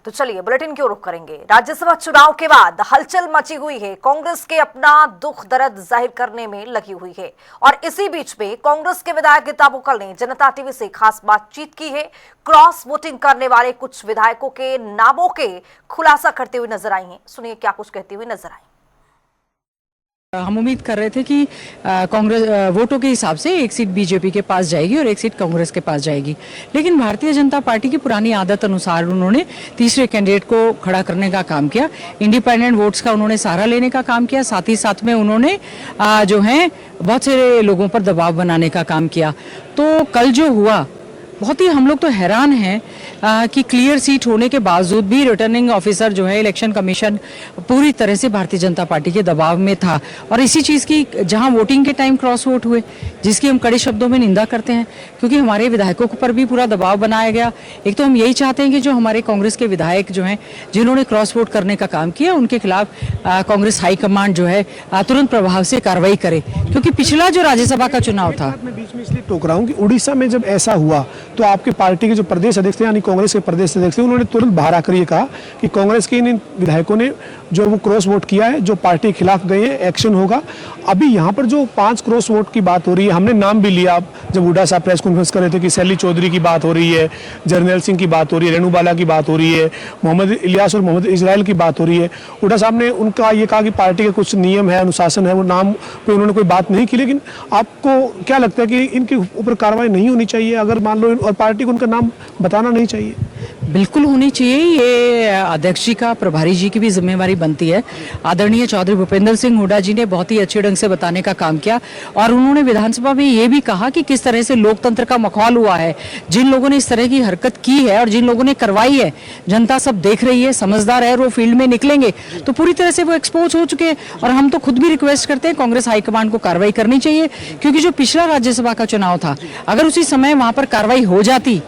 तो चलिए बुलेटिन की ओर रुख करेंगे। राज्यसभा चुनाव के बाद हलचल मची हुई है। कांग्रेस के अपना दुख दर्द जाहिर करने में लगी हुई है और इसी बीच में कांग्रेस के विधायक गीता बुक्कल ने जनता टीवी से खास बातचीत की है। क्रॉस वोटिंग करने वाले कुछ विधायकों के नामों के खुलासा करते हुए नजर आई हैं। सुनिए क्या कुछ कहती हुई नजर आई। हम उम्मीद कर रहे थे कि कांग्रेस वोटों के हिसाब से एक सीट बीजेपी के पास जाएगी और एक सीट कांग्रेस के पास जाएगी, लेकिन भारतीय जनता पार्टी की पुरानी आदत अनुसार उन्होंने तीसरे कैंडिडेट को खड़ा करने का काम किया। इंडिपेंडेंट वोट्स का उन्होंने सहारा लेने का काम किया, साथ ही साथ में उन्होंने जो है बहुत से लोगों पर दबाव बनाने का काम किया। तो कल जो हुआ बहुत ही हम लोग तो हैरान हैं कि क्लियर सीट होने के बावजूद भी रिटर्निंग ऑफिसर जो है इलेक्शन कमीशन पूरी तरह से भारतीय जनता पार्टी के दबाव में था और इसी चीज़ की जहां वोटिंग के टाइम क्रॉस वोट हुए, जिसकी हम कड़े शब्दों में निंदा करते हैं, क्योंकि हमारे विधायकों पर भी पूरा दबाव बनाया गया। एक तो हम यही चाहते हैं कि जो हमारे कांग्रेस के विधायक जो हैं जिन्होंने क्रॉस वोट करने का काम किया उनके खिलाफ कांग्रेस हाईकमांड जो है तुरंत प्रभाव से कार्रवाई करे, क्योंकि पिछला जो राज्यसभा का चुनाव था, मैं बीच में इसलिए टोक रहा हूँ कि उड़ीसा में जब ऐसा हुआ तो आपके पार्टी के जो प्रदेश अध्यक्ष थे यानी कांग्रेस के प्रदेश अध्यक्ष थे, उन्होंने तुरंत बाहर आकर ये कहा कि कांग्रेस के इन विधायकों ने जो वो क्रॉस वोट किया है, जो पार्टी के खिलाफ गए हैं, एक्शन होगा। अभी यहाँ पर जो 5 क्रॉस वोट की बात हो रही है, हमने नाम भी लिया जब हुड्डा साहब प्रेस कॉन्फ्रेंस कर रहे थे कि शैली चौधरी की बात हो रही है, जर्नैल सिंह की बात हो रही है, रेणु बाला की बात हो रही है, मोहम्मद इलियास और मोहम्मद इजराइल की बात हो रही है। हुड्डा साहब ने उनका ये कहा कि पार्टी के कुछ नियम है, अनुशासन है, वो नाम पे उन्होंने कोई बात नहीं की। लेकिन आपको क्या लगता है कि इनके ऊपर कार्रवाई नहीं होनी चाहिए अगर मान लो और पार्टी को उनका नाम बताना नहीं चाहिए? बिल्कुल होनी चाहिए। ये अध्यक्ष जी का, प्रभारी जी की भी जिम्मेवारी बनती है। आदरणीय चौधरी भूपेंद्र सिंह हुड्डा जी ने बहुत ही अच्छे ढंग से बताने का काम किया और उन्होंने विधानसभा में ये भी कहा कि किस तरह से लोकतंत्र का मखौल हुआ है। जिन लोगों ने इस तरह की हरकत की है और जिन लोगों ने करवाई है, जनता सब देख रही है, समझदार है और वो फील्ड में निकलेंगे तो पूरी तरह से वो एक्सपोज हो चुके हैं। और हम तो खुद भी रिक्वेस्ट करते हैं कांग्रेस हाईकमांड को कार्रवाई करनी चाहिए, क्योंकि जो पिछला राज्यसभा का चुनाव था, अगर उसी समय वहां पर कार्रवाई हो जाती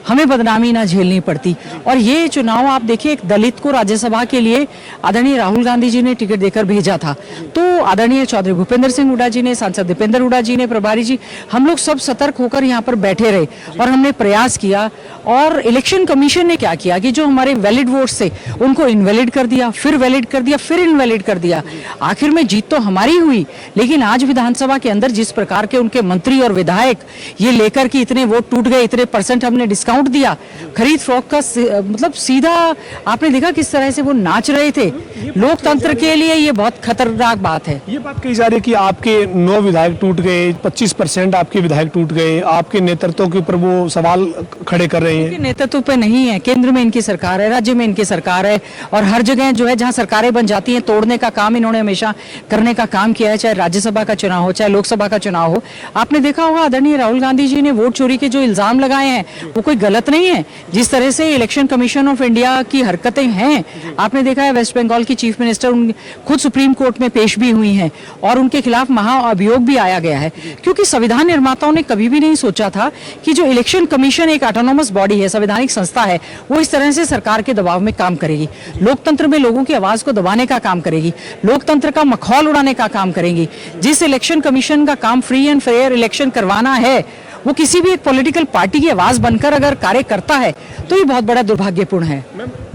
हमें बदनामी ना झेलनी पड़ती। और ये चुनाव आप देखिए, एक दलित को राज्यसभा के लिए आदरणीय राहुल गांधी जी ने टिकट देकर भेजा था, तो आदरणीय चौधरी भूपेंद्र सिंह हुड्डा जी ने, सांसद दीपेंद्र हुड्डा जी ने, प्रभारी जी, हम लोग सब सतर्क होकर यहाँ पर बैठे रहे और हमने प्रयास किया। और इलेक्शन कमीशन ने क्या किया कि जो हमारे वैलिड वोट्स थे उनको इनवैलिड कर दिया, फिर वैलिड कर दिया, फिर इनवैलिड कर दिया। आखिर में जीत तो हमारी हुई, लेकिन आज विधानसभा के अंदर जिस प्रकार के उनके मंत्री और विधायक ये लेकर कि इतने वोट टूट गए, इतने % हमने डिस्काउंट दिया, खरीद फरोख्त का मतलब सीधा आपने देखा किस तरह से वो नाच रहे थे। लोकतंत्र के लिए ये बहुत खतरनाक बात है। ये बात कही जा रही है कि आपके 9 विधायक टूट गए, 25% आपके विधायक टूट गए, आपके नेतृत्व के ऊपर वो सवाल खड़े कर रहे हैं। नेतृत्व पे नहीं है, केंद्र में इनकी सरकार है, राज्य में इनकी सरकार है और हर जगह जो है जहां सरकारें बन जाती हैं तोड़ने का काम इन्होंने हमेशा करने का काम किया है, चाहे राज्यसभा का चुनाव हो, चाहे लोकसभा का चुनाव हो। आपने देखा होगा आदरणीय राहुल गांधी जी ने वोट चोरी के जो इल्जाम लगाए हैं वो कोई गलत नहीं है। जिस तरह से इलेक्शन कमीशन ऑफ इंडिया की हरकतें हैं, आपने देखा है वेस्ट बंगाल की चीफ मिनिस्टर खुद सुप्रीम कोर्ट में पेश भी हुई हैं और उनके खिलाफ महाअभियोग भी आया गया है, क्योंकि संविधान निर्माताओं ने कभी भी नहीं सोचा था कि जो इलेक्शन कमीशन एक ऑटोनोमस बॉडी है, संवैधानिक संस्था है, वो इस तरह से सरकार के दबाव में काम करेगी, लोकतंत्र में लोगों की आवाज को दबाने का काम करेगी, लोकतंत्र का मखौल उड़ाने का काम करेगी। जिस इलेक्शन कमीशन का काम फ्री एंड फेयर इलेक्शन करवाना है, वो किसी भी एक पॉलिटिकल पार्टी की आवाज बनकर अगर कार्य करता है तो ये बहुत बड़ा दुर्भाग्यपूर्ण है।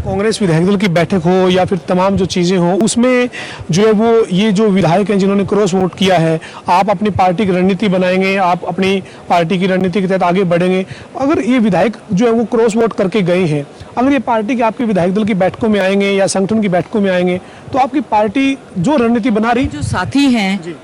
कांग्रेस विधायक दल की बैठक हो या फिर तमाम जो चीजें हो, उसमें जो है वो ये जो विधायक हैं जिन्होंने क्रॉस वोट किया है, आप अपनी पार्टी की रणनीति बनाएंगे, आप अपनी पार्टी की रणनीति के तहत आगे बढ़ेंगे। अगर ये विधायक जो है वो क्रॉस वोट करके गए हैं, अगर ये पार्टी के आपके विधायक दल की बैठकों में आएंगे या संगठन की बैठकों में आएंगे, तो आपकी पार्टी जो रणनीति बना रही, जो साथी हैं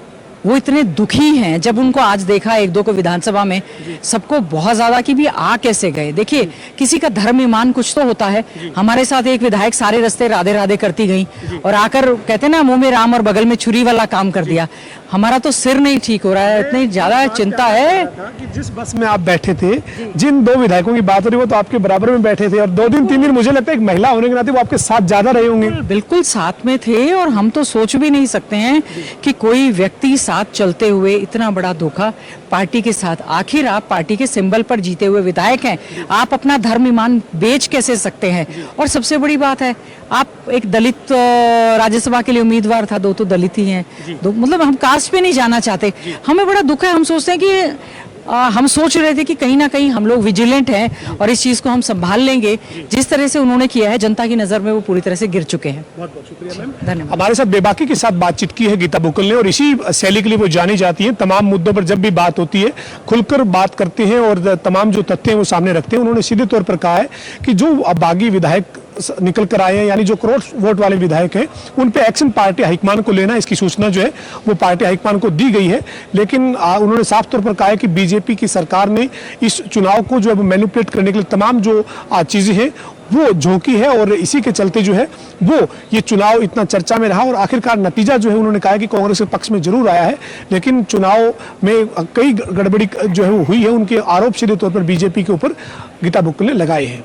वो इतने दुखी हैं। जब उनको आज देखा 1-2 को विधानसभा में, सबको बहुत ज्यादा कि भी आ कैसे गए। देखिए, किसी का धर्म ईमान कुछ तो होता है। हमारे साथ एक विधायक सारे रास्ते राधे राधे करती गई और आकर कहते ना मुंह में राम और बगल में छुरी वाला काम कर दिया। हमारा तो सिर नहीं ठीक हो रहा है, इतनी ज्यादा चिंता है कि जिस बस में आप बैठे थे, जिन 2 विधायकों की बात हो रही है वो तो आपके बराबर में बैठे थे और 2 दिन 3 दिन मुझे लगता है एक महिला होने के नाते वो आपके साथ ज्यादा रहे होंगे। बिल्कुल साथ में थे और हम तो सोच भी नहीं सकते हैं कि कोई व्यक्ति साथ चलते हुए इतना बड़ा धोखा पार्टी के साथ। आखिर आप पार्टी के सिंबल पर जीते हुए विधायक हैं, आप अपना धर्म ईमान बेच कैसे सकते हैं? और सबसे बड़ी बात है, आप एक दलित राज्यसभा के लिए उम्मीदवार था, 2 तो दलित ही हैं, मतलब हम कास्ट पे नहीं जाना चाहते। हमें बड़ा दुख है, हम सोचते हैं कि हम सोच रहे थे कि कहीं ना कहीं हम लोग विजिलेंट हैं और इस चीज को हम संभाल लेंगे। जिस तरह से उन्होंने किया है, जनता की नजर में वो पूरी तरह से गिर चुके हैं। बहुत बहुत शुक्रिया मैम। धन्यवाद। हमारे साथ बेबाकी के साथ बातचीत की है गीता बुक्कल ने, और इसी शैली के लिए वो जानी जाती है। तमाम मुद्दों पर जब भी बात होती है खुलकर बात करते हैं और तमाम जो तथ्य हैं वो सामने रखते हैं। उन्होंने सीधे तौर पर कहा है कि जो बागी विधायक निकल कर आए हैं, यानी जो करोड़ वोट वाले विधायक हैं, उन पे एक्शन पार्टी हाईकमान को लेना, इसकी सूचना जो है वो पार्टी हाईकमान को दी गई है। लेकिन उन्होंने साफ तौर पर कहा है कि बीजेपी की सरकार ने इस चुनाव को जो है मैनिपुलेट करने के लिए तमाम जो चीजें हैं वो झोंकी है, और इसी के चलते जो है वो ये चुनाव इतना चर्चा में रहा। और आखिरकार नतीजा जो है उन्होंने कहा है कि कांग्रेस के पक्ष में जरूर आया है, लेकिन चुनाव में कई गड़बड़ी जो है वो हुई है। उनके आरोप सीधे तौर पर बीजेपी के ऊपर गीता बुक्कल ने लगाए हैं।